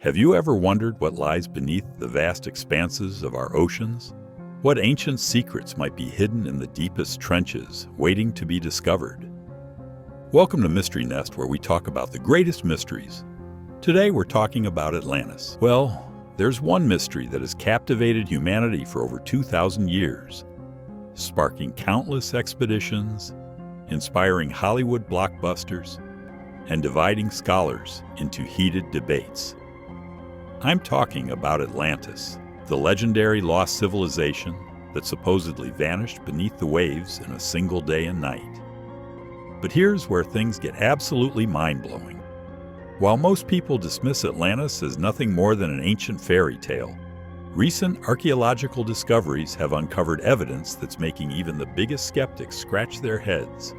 Have you ever wondered what lies beneath the vast expanses of our oceans? What ancient secrets might be hidden in the deepest trenches, waiting to be discovered? Welcome to Mystery Nest, where we talk about the greatest mysteries. Today we're talking about Atlantis. Well, there's one mystery that has captivated humanity for over 2,000 years, sparking countless expeditions, inspiring Hollywood blockbusters, and dividing scholars into heated debates. I'm talking about Atlantis, the legendary lost civilization that supposedly vanished beneath the waves in a single day and night. But here's where things get absolutely mind-blowing. While most people dismiss Atlantis as nothing more than an ancient fairy tale, recent archaeological discoveries have uncovered evidence that's making even the biggest skeptics scratch their heads.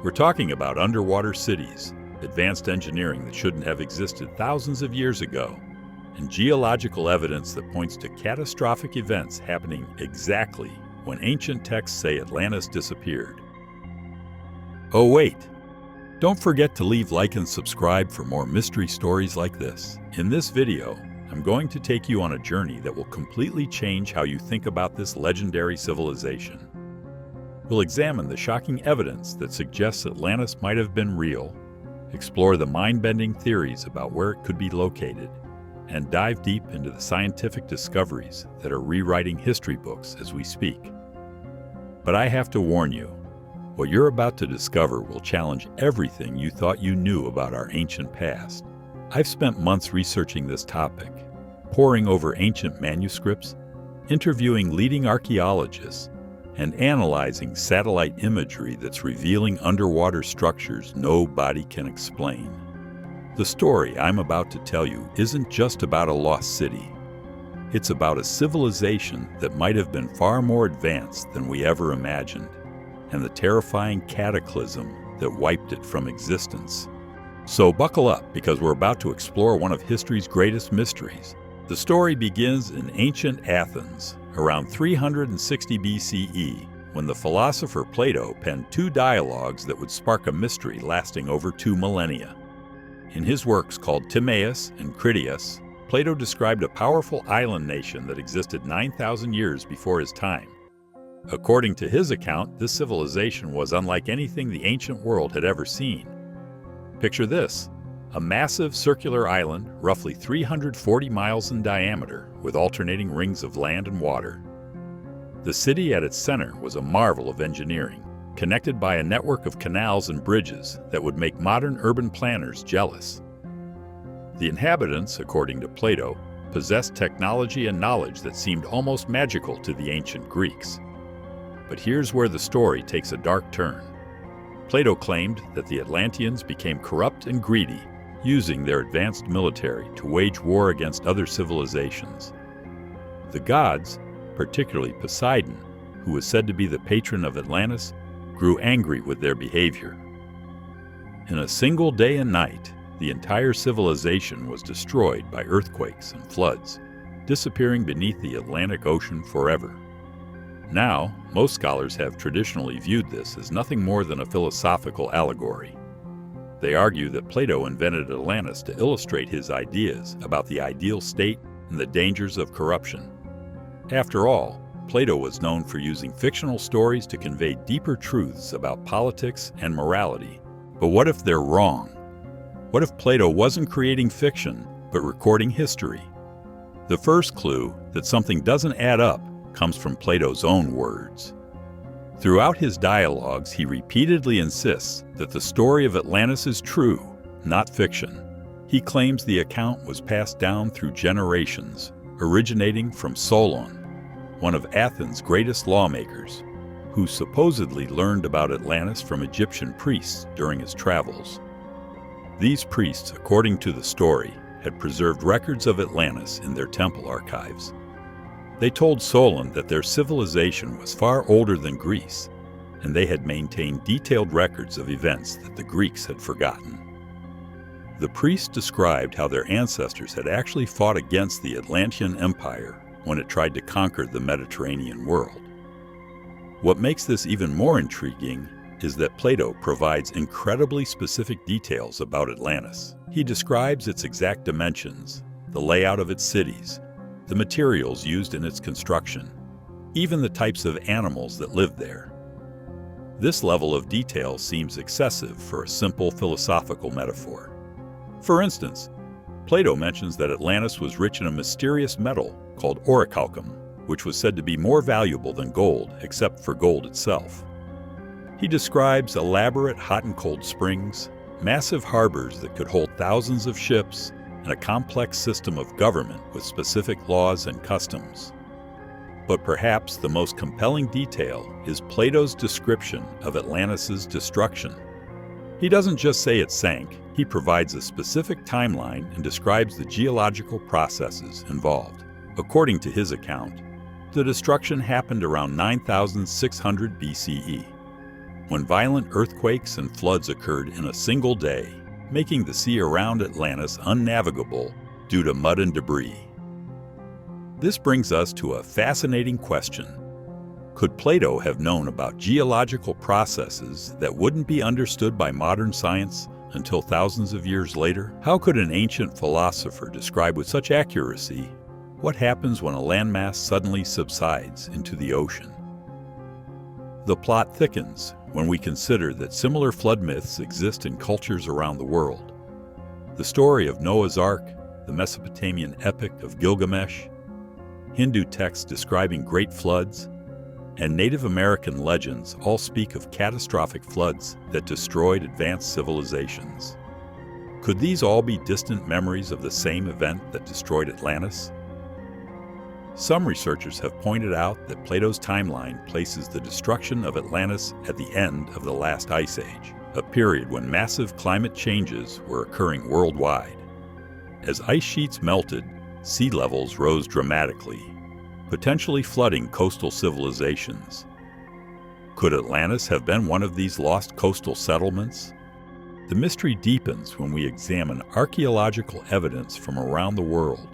We're talking about underwater cities, advanced engineering that shouldn't have existed thousands of years ago, and geological evidence that points to catastrophic events happening exactly when ancient texts say Atlantis disappeared. Oh wait, don't forget to leave like and subscribe for more mystery stories like this. In this video, I'm going to take you on a journey that will completely change how you think about this legendary civilization. We'll examine the shocking evidence that suggests Atlantis might have been real, explore the mind-bending theories about where it could be located, and dive deep into the scientific discoveries that are rewriting history books as we speak. But I have to warn you, what you're about to discover will challenge everything you thought you knew about our ancient past. I've spent months researching this topic, poring over ancient manuscripts, interviewing leading archaeologists, and analyzing satellite imagery that's revealing underwater structures nobody can explain. The story I'm about to tell you isn't just about a lost city. It's about a civilization that might have been far more advanced than we ever imagined, and the terrifying cataclysm that wiped it from existence. So buckle up, because we're about to explore one of history's greatest mysteries. The story begins in ancient Athens, around 360 BCE, when the philosopher Plato penned two dialogues that would spark a mystery lasting over 2 millennia. In his works called Timaeus and Critias, Plato described a powerful island nation that existed 9,000 years before his time. According to his account, this civilization was unlike anything the ancient world had ever seen. Picture this: a massive circular island, roughly 340 miles in diameter, with alternating rings of land and water. The city at its center was a marvel of engineering, connected by a network of canals and bridges that would make modern urban planners jealous. The inhabitants, according to Plato, possessed technology and knowledge that seemed almost magical to the ancient Greeks. But here's where the story takes a dark turn. Plato claimed that the Atlanteans became corrupt and greedy, using their advanced military to wage war against other civilizations. The gods, particularly Poseidon, who was said to be the patron of Atlantis, grew angry with their behavior. In a single day and night, the entire civilization was destroyed by earthquakes and floods, disappearing beneath the Atlantic Ocean forever. Now, most scholars have traditionally viewed this as nothing more than a philosophical allegory. They argue that Plato invented Atlantis to illustrate his ideas about the ideal state and the dangers of corruption. After all, Plato was known for using fictional stories to convey deeper truths about politics and morality. But what if they're wrong? What if Plato wasn't creating fiction, but recording history? The first clue that something doesn't add up comes from Plato's own words. Throughout his dialogues, he repeatedly insists that the story of Atlantis is true, not fiction. He claims the account was passed down through generations, originating from Solon, one of Athens' greatest lawmakers, who supposedly learned about Atlantis from Egyptian priests during his travels. These priests, according to the story, had preserved records of Atlantis in their temple archives. They told Solon that their civilization was far older than Greece, and they had maintained detailed records of events that the Greeks had forgotten. The priests described how their ancestors had actually fought against the Atlantean Empire when it tried to conquer the Mediterranean world. What makes this even more intriguing is that Plato provides incredibly specific details about Atlantis. He describes its exact dimensions, the layout of its cities, the materials used in its construction, even the types of animals that lived there. This level of detail seems excessive for a simple philosophical metaphor. For instance, Plato mentions that Atlantis was rich in a mysterious metal called orichalcum, which was said to be more valuable than gold, except for gold itself. He describes elaborate hot and cold springs, massive harbors that could hold thousands of ships, and a complex system of government with specific laws and customs. But perhaps the most compelling detail is Plato's description of Atlantis' destruction. He doesn't just say it sank, he provides a specific timeline and describes the geological processes involved. According to his account, the destruction happened around 9600 BCE, when violent earthquakes and floods occurred in a single day, making the sea around Atlantis unnavigable due to mud and debris. This brings us to a fascinating question. Could Plato have known about geological processes that wouldn't be understood by modern science until thousands of years later? How could an ancient philosopher describe with such accuracy what happens when a landmass suddenly subsides into the ocean? The plot thickens when we consider that similar flood myths exist in cultures around the world. The story of Noah's Ark, the Mesopotamian epic of Gilgamesh, Hindu texts describing great floods, and Native American legends all speak of catastrophic floods that destroyed advanced civilizations. Could these all be distant memories of the same event that destroyed Atlantis? Some researchers have pointed out that Plato's timeline places the destruction of Atlantis at the end of the last ice age, a period when massive climate changes were occurring worldwide. As ice sheets melted, sea levels rose dramatically, potentially flooding coastal civilizations. Could Atlantis have been one of these lost coastal settlements? The mystery deepens when we examine archaeological evidence from around the world.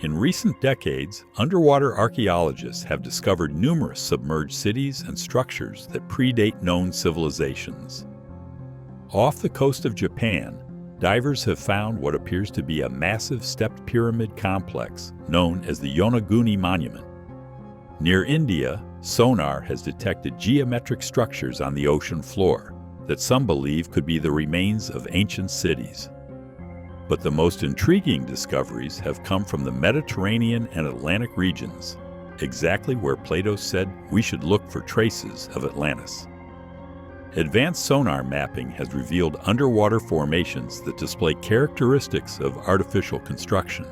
In recent decades, underwater archaeologists have discovered numerous submerged cities and structures that predate known civilizations. Off the coast of Japan, divers have found what appears to be a massive stepped pyramid complex known as the Yonaguni Monument. Near India, sonar has detected geometric structures on the ocean floor that some believe could be the remains of ancient cities. But the most intriguing discoveries have come from the Mediterranean and Atlantic regions, exactly where Plato said we should look for traces of Atlantis. Advanced sonar mapping has revealed underwater formations that display characteristics of artificial construction.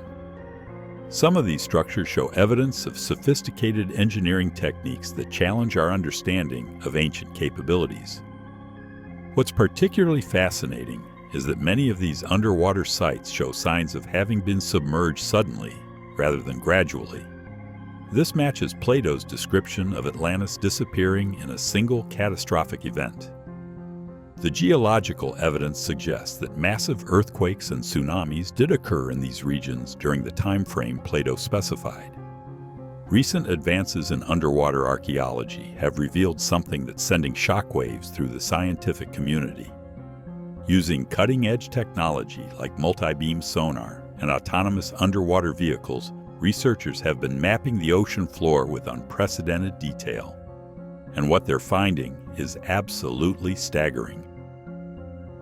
Some of these structures show evidence of sophisticated engineering techniques that challenge our understanding of ancient capabilities. What's particularly fascinating is that many of these underwater sites show signs of having been submerged suddenly rather than gradually. This matches Plato's description of Atlantis disappearing in a single catastrophic event. The geological evidence suggests that massive earthquakes and tsunamis did occur in these regions during the time frame Plato specified. Recent advances in underwater archaeology have revealed something that's sending shockwaves through the scientific community. Using cutting-edge technology like multi-beam sonar and autonomous underwater vehicles, researchers have been mapping the ocean floor with unprecedented detail. And what they're finding is absolutely staggering.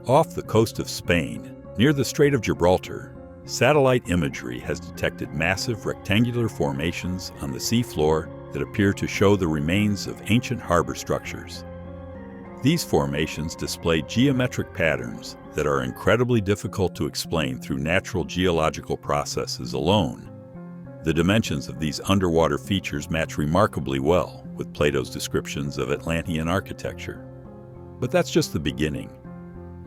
Off the coast of Spain, near the Strait of Gibraltar, satellite imagery has detected massive rectangular formations on the seafloor that appear to show the remains of ancient harbor structures. These formations display geometric patterns that are incredibly difficult to explain through natural geological processes alone. The dimensions of these underwater features match remarkably well with Plato's descriptions of Atlantean architecture. But that's just the beginning.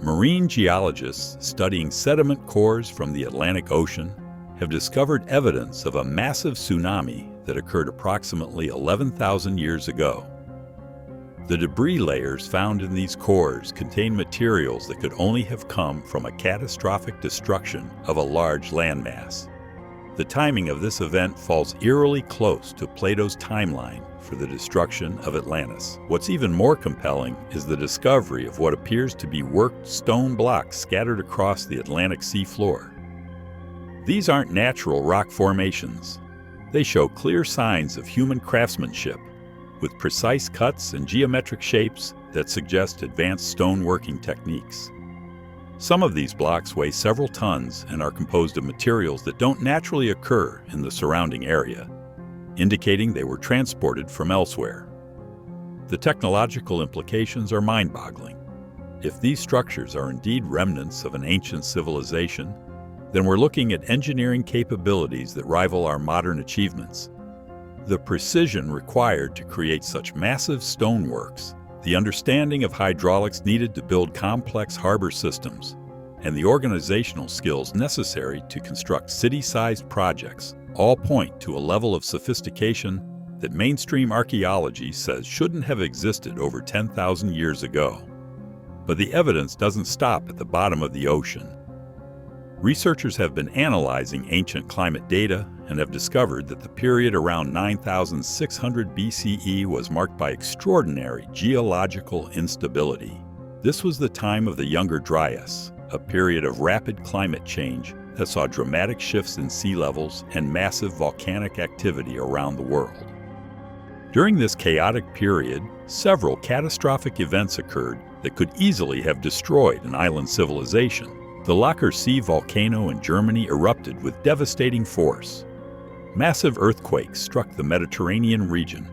Marine geologists studying sediment cores from the Atlantic Ocean have discovered evidence of a massive tsunami that occurred approximately 11,000 years ago. The debris layers found in these cores contain materials that could only have come from a catastrophic destruction of a large landmass. The timing of this event falls eerily close to Plato's timeline for the destruction of Atlantis. What's even more compelling is the discovery of what appears to be worked stone blocks scattered across the Atlantic sea floor. These aren't natural rock formations. They show clear signs of human craftsmanship, with precise cuts and geometric shapes that suggest advanced stoneworking techniques. Some of these blocks weigh several tons and are composed of materials that don't naturally occur in the surrounding area, indicating they were transported from elsewhere. The technological implications are mind-boggling. If these structures are indeed remnants of an ancient civilization, then we're looking at engineering capabilities that rival our modern achievements. The precision required to create such massive stoneworks, the understanding of hydraulics needed to build complex harbor systems, and the organizational skills necessary to construct city-sized projects all point to a level of sophistication that mainstream archaeology says shouldn't have existed over 10,000 years ago. But the evidence doesn't stop at the bottom of the ocean. Researchers have been analyzing ancient climate data and have discovered that the period around 9,600 BCE was marked by extraordinary geological instability. This was the time of the Younger Dryas, a period of rapid climate change that saw dramatic shifts in sea levels and massive volcanic activity around the world. During this chaotic period, several catastrophic events occurred that could easily have destroyed an island civilization. The Locher See volcano in Germany erupted with devastating force. Massive earthquakes struck the Mediterranean region.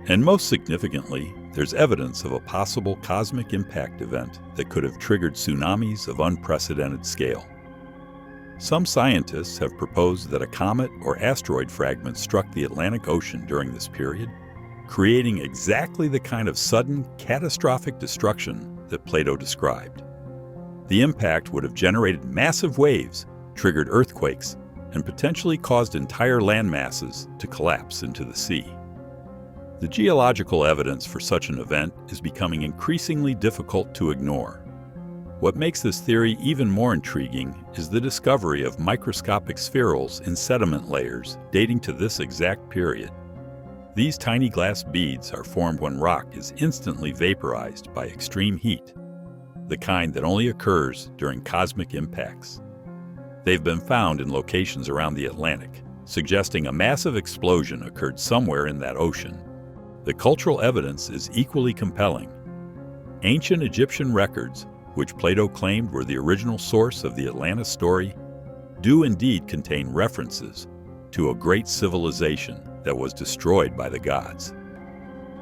And most significantly, there's evidence of a possible cosmic impact event that could have triggered tsunamis of unprecedented scale. Some scientists have proposed that a comet or asteroid fragment struck the Atlantic Ocean during this period, creating exactly the kind of sudden, catastrophic destruction that Plato described. The impact would have generated massive waves, triggered earthquakes, and potentially caused entire land masses to collapse into the sea. The geological evidence for such an event is becoming increasingly difficult to ignore. What makes this theory even more intriguing is the discovery of microscopic spherules in sediment layers dating to this exact period. These tiny glass beads are formed when rock is instantly vaporized by extreme heat, the kind that only occurs during cosmic impacts. They've been found in locations around the Atlantic, suggesting a massive explosion occurred somewhere in that ocean. The cultural evidence is equally compelling. Ancient Egyptian records, which Plato claimed were the original source of the Atlantis story, do indeed contain references to a great civilization that was destroyed by the gods.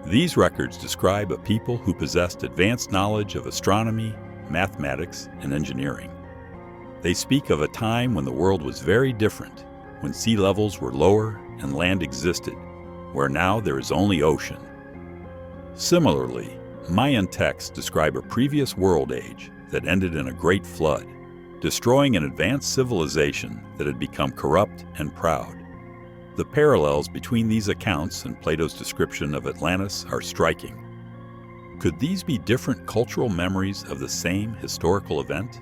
These records describe a people who possessed advanced knowledge of astronomy, mathematics, and engineering. They speak of a time when the world was very different, when sea levels were lower and land existed, where now there is only ocean. Similarly, Mayan texts describe a previous world age that ended in a great flood, destroying an advanced civilization that had become corrupt and proud. The parallels between these accounts and Plato's description of Atlantis are striking. Could these be different cultural memories of the same historical event?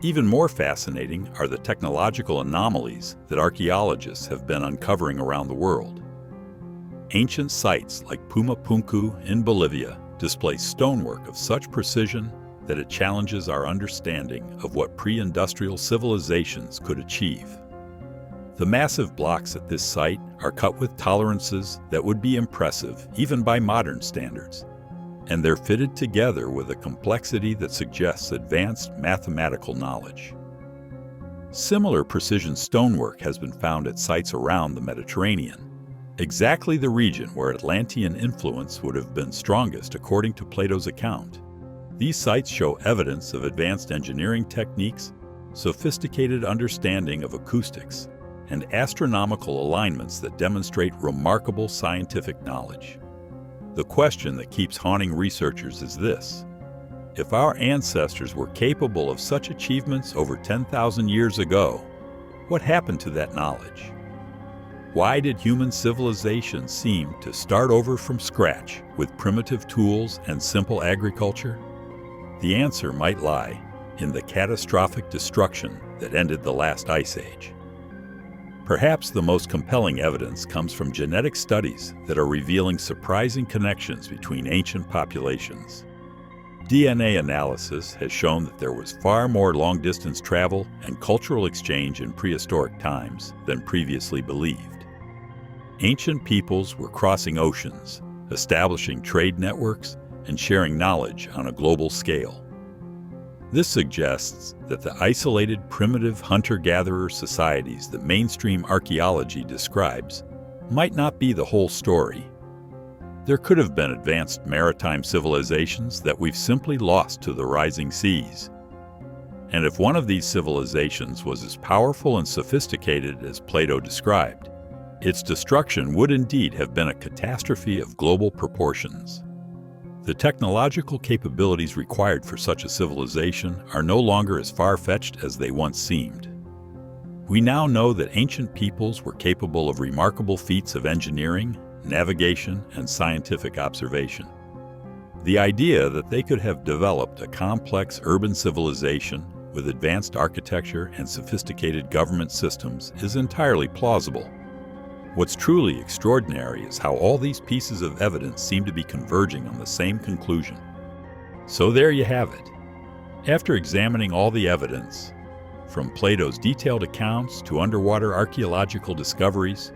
Even more fascinating are the technological anomalies that archaeologists have been uncovering around the world. Ancient sites like Pumapunku in Bolivia display stonework of such precision that it challenges our understanding of what pre-industrial civilizations could achieve. The massive blocks at this site are cut with tolerances that would be impressive even by modern standards, and they're fitted together with a complexity that suggests advanced mathematical knowledge. Similar precision stonework has been found at sites around the Mediterranean, exactly the region where Atlantean influence would have been strongest according to Plato's account. These sites show evidence of advanced engineering techniques, sophisticated understanding of acoustics, and astronomical alignments that demonstrate remarkable scientific knowledge. The question that keeps haunting researchers is this: if our ancestors were capable of such achievements over 10,000 years ago, what happened to that knowledge? Why did human civilization seem to start over from scratch with primitive tools and simple agriculture? The answer might lie in the catastrophic destruction that ended the last ice age. Perhaps the most compelling evidence comes from genetic studies that are revealing surprising connections between ancient populations. DNA analysis has shown that there was far more long-distance travel and cultural exchange in prehistoric times than previously believed. Ancient peoples were crossing oceans, establishing trade networks, and sharing knowledge on a global scale. This suggests that the isolated primitive hunter-gatherer societies that mainstream archaeology describes might not be the whole story. There could have been advanced maritime civilizations that we've simply lost to the rising seas. And if one of these civilizations was as powerful and sophisticated as Plato described, its destruction would indeed have been a catastrophe of global proportions. The technological capabilities required for such a civilization are no longer as far-fetched as they once seemed. We now know that ancient peoples were capable of remarkable feats of engineering, navigation, and scientific observation. The idea that they could have developed a complex urban civilization with advanced architecture and sophisticated government systems is entirely plausible. What's truly extraordinary is how all these pieces of evidence seem to be converging on the same conclusion. So there you have it. After examining all the evidence, from Plato's detailed accounts to underwater archaeological discoveries,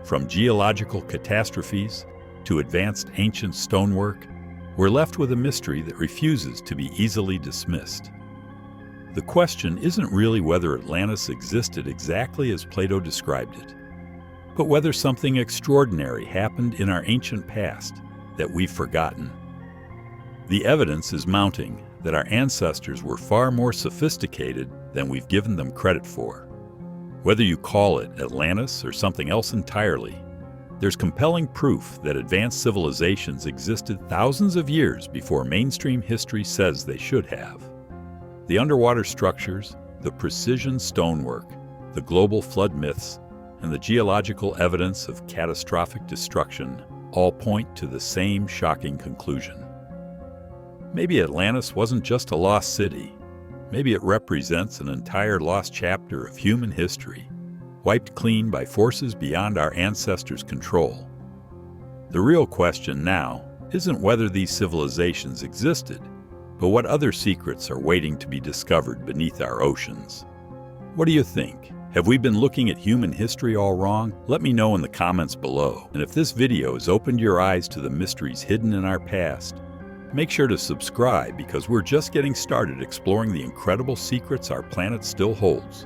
from geological catastrophes to advanced ancient stonework, we're left with a mystery that refuses to be easily dismissed. The question isn't really whether Atlantis existed exactly as Plato described it, but whether something extraordinary happened in our ancient past that we've forgotten. The evidence is mounting that our ancestors were far more sophisticated than we've given them credit for. Whether you call it Atlantis or something else entirely, there's compelling proof that advanced civilizations existed thousands of years before mainstream history says they should have. The underwater structures, the precision stonework, the global flood myths, and the geological evidence of catastrophic destruction all point to the same shocking conclusion. Maybe Atlantis wasn't just a lost city. Maybe it represents an entire lost chapter of human history, wiped clean by forces beyond our ancestors' control. The real question now isn't whether these civilizations existed, but what other secrets are waiting to be discovered beneath our oceans. What do you think? Have we been looking at human history all wrong? Let me know in the comments below. And if this video has opened your eyes to the mysteries hidden in our past, make sure to subscribe because we're just getting started exploring the incredible secrets our planet still holds.